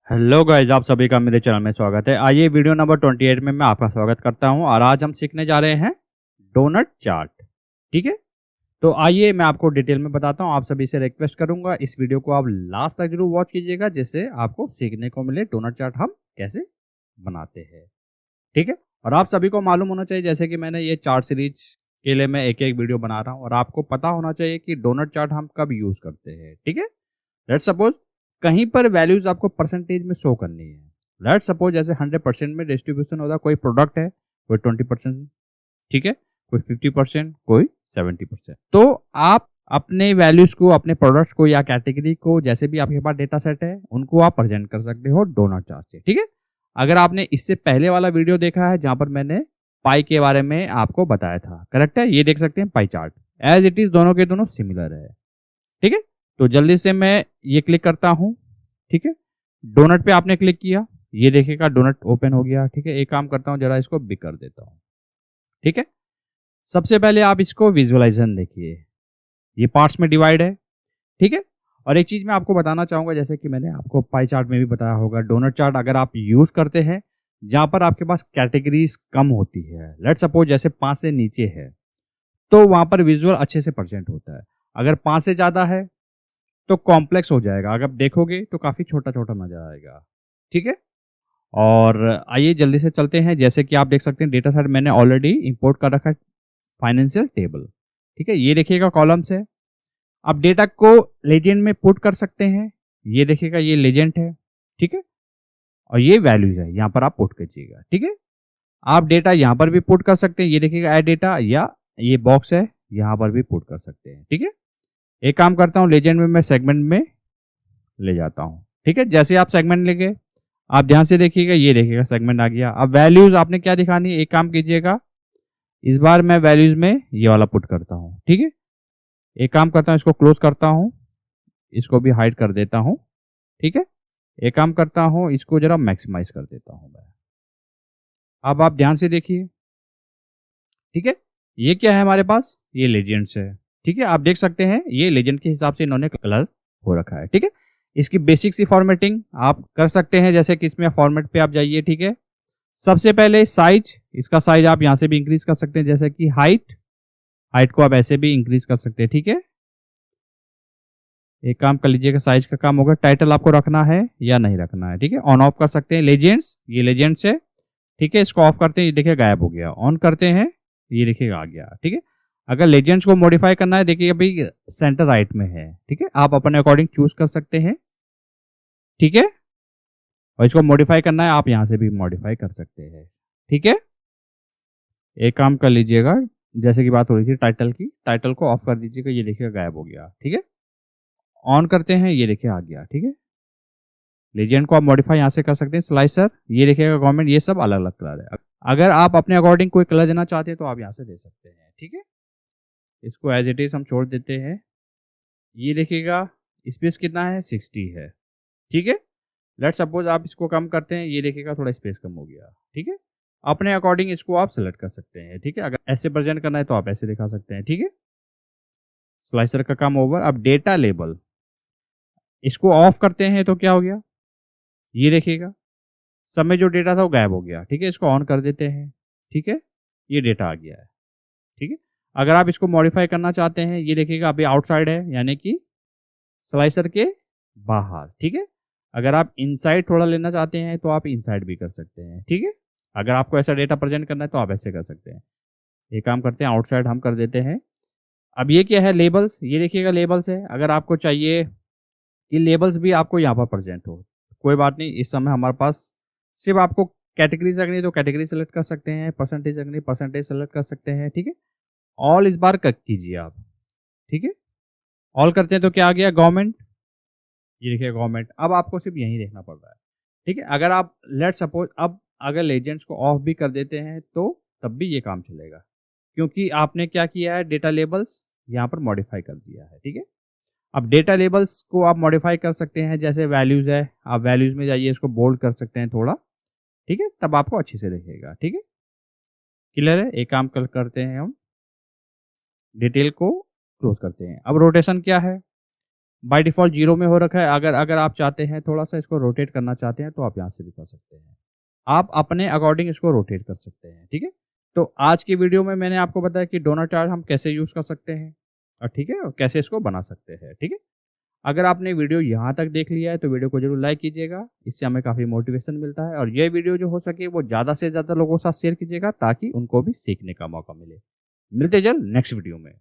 Hello guys, आप सभी का मेरे चैनल में स्वागत है। आइए वीडियो नंबर 28 में मैं आपका स्वागत करता हूं और आज हम सीखने जा रहे हैं डोनट चार्ट। ठीक है, तो आइए मैं आपको डिटेल में बताता हूं। आप सभी से रिक्वेस्ट करूंगा इस वीडियो को आप लास्ट तक जरूर वॉच कीजिएगा, जिससे आपको सीखने को मिले डोनट चार्ट हम कैसे बनाते हैं। ठीक है, और आप सभी को मालूम होना चाहिए जैसे कि मैंने ये चार्ट सीरीज के लिए मैं एक एक वीडियो बना रहा हूँ और आपको पता होना चाहिए कि डोनट चार्ट हम कब यूज करते हैं। ठीक है, लेट्स सपोज कहीं पर वैल्यूज आपको परसेंटेज में शो करनी है। लेट्स सपोज जैसे 100% में डिस्ट्रीब्यूशन होता है, कोई प्रोडक्ट है, कोई 20%, ठीक है, कोई 50%, कोई 70%। तो आप अपने वैल्यूज को, अपने प्रोडक्ट्स को या कैटेगरी को, जैसे भी आपके पास डेटा सेट है, उनको आप प्रेजेंट कर सकते हो डोनट चार्ट से। ठीक है, अगर आपने इससे पहले वाला वीडियो देखा है जहां पर मैंने पाई के बारे में आपको बताया था, करेक्ट है, ये देख सकते हैं pie chart as it is, दोनों के दोनों सिमिलर है। ठीक है, तो जल्दी से मैं ये क्लिक करता हूं। ठीक है, डोनट पे आपने क्लिक किया, ये देखिएगा डोनट ओपन हो गया। ठीक है, एक काम करता हूं, जरा इसको बिग कर देता हूं। ठीक है, सबसे पहले आप इसको विजुअलाइजेशन देखिए, ये पार्ट्स में डिवाइड है। ठीक है, और एक चीज मैं आपको बताना चाहूंगा, जैसे कि मैंने आपको पाई चार्ट में भी बताया होगा, डोनट चार्ट अगर आप यूज करते हैं जहां पर आपके पास कैटेगरीज कम होती है, लेट सपोज जैसे 5 से नीचे है, तो वहां पर विजुअल अच्छे से प्रेजेंट होता है। अगर 5 से ज्यादा है तो कॉम्प्लेक्स हो जाएगा, अगर आप देखोगे तो काफी छोटा छोटा नजर आएगा। ठीक है, और आइए जल्दी से चलते हैं। जैसे कि आप देख सकते हैं डेटा सेट मैंने ऑलरेडी इंपोर्ट कर रखा है, फाइनेंशियल टेबल। ठीक है, ये देखिएगा कॉलम्स है। आप डेटा को लेजेंड में पुट कर सकते हैं, ये देखिएगा ये लेजेंड है। ठीक है, और ये वैल्यूज है, यहाँ पर आप पुट कीजिएगा। ठीक है, आप डेटा यहाँ पर भी पुट कर सकते हैं, ये देखिएगा ऐड डेटा, या ये बॉक्स है यहाँ पर भी पुट कर सकते हैं। ठीक है, एक काम करता हूँ, लेजेंड में मैं सेगमेंट में ले जाता हूँ। ठीक है, जैसे आप सेगमेंट लेके आप ध्यान से देखिएगा, ये देखिएगा सेगमेंट आ गया। अब वैल्यूज आपने क्या दिखानी है, एक काम कीजिएगा, इस बार मैं वैल्यूज में ये वाला पुट करता हूँ। ठीक है, एक काम करता हूँ, इसको क्लोज करता हूँ, इसको भी हाइड कर देता हूँ। ठीक है, एक काम करता हूँ, इसको जरा मैक्सिमाइज कर देता हूँ मैं। अब आप ध्यान से देखिए। ठीक है, ये क्या है हमारे पास, ये लेजेंड्स है। ठीक है, आप देख सकते हैं ये लेजेंड के हिसाब से इन्होंने कलर हो रखा है। ठीक है, इसकी बेसिक सी फॉर्मेटिंग आप कर सकते हैं, जैसे कि इसमें फॉर्मेट पे आप जाइए। ठीक है, सबसे पहले साइज, इसका साइज आप यहां से भी इंक्रीज कर सकते हैं, जैसे कि हाइट, हाइट को आप ऐसे भी इंक्रीज कर सकते हैं। ठीक है, एक काम कर लीजिएगा, साइज का काम होगा। टाइटल आपको रखना है या नहीं रखना है, ठीक है, ऑन ऑफ कर सकते हैं। लेजेंड्स, ये लेजेंड्स है। ठीक है, इसको ऑफ करते हैं, ये देखिए गायब हो गया। ऑन करते हैं, ये देखिएगा आ गया। ठीक है, अगर लेजेंड्स को मॉडिफाई करना है, देखिए अभी सेंटर राइट में है। ठीक है, आप अपने अकॉर्डिंग चूज कर सकते हैं। ठीक है, और इसको मॉडिफाई करना है, आप यहां से भी मॉडिफाई कर सकते हैं। ठीक है, एक काम कर लीजिएगा, जैसे कि बात हो रही थी टाइटल की, टाइटल को ऑफ कर दीजिएगा, ये देखिएगा गायब हो गया। ठीक है, ऑन करते हैं, ये देखिए आ गया। ठीक है, लेजेंड को आप मॉडिफाई यहाँ से कर सकते हैं। स्लाइसर, ये देखिएगा गवर्नमेंट, ये सब अलग अलग कलर है। अगर आप अपने अकॉर्डिंग कोई कलर देना चाहते हैं तो आप यहाँ से दे सकते हैं। ठीक है, इसको एज इट इज हम छोड़ देते हैं। ये देखिएगा स्पेस कितना है, 60 है। ठीक है, लेट सपोज आप इसको कम करते हैं, ये देखिएगा थोड़ा स्पेस कम हो गया। ठीक है, अपने अकॉर्डिंग इसको आप सेलेक्ट कर सकते हैं। ठीक है, अगर ऐसे प्रेजेंट करना है तो आप ऐसे दिखा सकते हैं। ठीक है, स्लाइसर का काम ओवर। अब डेटा लेबल, इसको ऑफ करते हैं तो क्या हो गया, ये देखिएगा सब में जो डेटा था वो गायब हो गया। ठीक है, इसको ऑन कर देते हैं। ठीक है, ये डेटा आ गया है। ठीक है, अगर आप इसको मॉडिफाई करना चाहते हैं, ये देखिएगा अभी आउटसाइड है, यानी कि स्लाइसर के बाहर। ठीक है, अगर आप इनसाइड थोड़ा लेना चाहते हैं तो आप इनसाइड भी कर सकते हैं। ठीक है, अगर आपको ऐसा डेटा प्रेजेंट करना है तो आप ऐसे कर सकते हैं। ये काम करते हैं, आउटसाइड हम कर देते हैं। अब ये क्या है, लेबल्स, ये देखिएगा लेबल्स है। अगर आपको चाहिए कि लेबल्स भी आपको यहाँ पर प्रेजेंट हो, कोई बात नहीं, इस समय हमारे पास सिर्फ आपको कैटेगरीज रखनी है तो कैटेगरी सेलेक्ट कर सकते हैं, परसेंटेज रखनी है परसेंटेज सेलेक्ट कर सकते हैं। ठीक है, ऑल इस बार कट कीजिए आप। ठीक है, ऑल करते हैं तो क्या आ गया, गवर्नमेंट, ये देखिए गवर्नमेंट। अब आपको सिर्फ यही देखना पड़ रहा है। ठीक है, अगर आप लेट सपोज अब अगर लेजेंड्स को ऑफ भी कर देते हैं तो तब भी ये काम चलेगा, क्योंकि आपने क्या किया है, डेटा लेबल्स यहाँ पर मॉडिफाई कर दिया है। ठीक है, अब डेटा लेबल्स को आप मॉडिफाई कर सकते हैं, जैसे वैल्यूज है, आप वैल्यूज में जाइए, इसको बोल्ड कर सकते हैं थोड़ा। ठीक है, तब आपको अच्छे से दिखेगा। ठीक है, क्लियर है। एक काम करते हैं, हम डिटेल को क्लोज करते हैं। अब रोटेशन क्या है, बाय डिफ़ॉल्ट 0 में हो रखा है। अगर आप चाहते हैं थोड़ा-सा इसको रोटेट करना चाहते हैं तो आप यहाँ से भी कर सकते हैं। आप अपने अकॉर्डिंग इसको रोटेट कर सकते हैं, ठीक है? तो आज की वीडियो में मैंने आपको बताया कि डोनट चार्ट हम कैसे यूज़ कर सकते हैं और ठीक है? और कैसे इसको बना सकते हैं, ठीक है? अगर आपने वीडियो यहाँ तक देख लिया है तो वीडियो को ज़रूर लाइक कीजिएगा, इससे हमें काफ़ी मोटिवेशन मिलता है और ये वीडियो जो हो सके वो ज़्यादा से ज़्यादा लोगों के साथ शेयर कीजिएगा ताकि उनको भी सीखने का मौका मिले। मिलते हैं जल्द नेक्स्ट वीडियो में।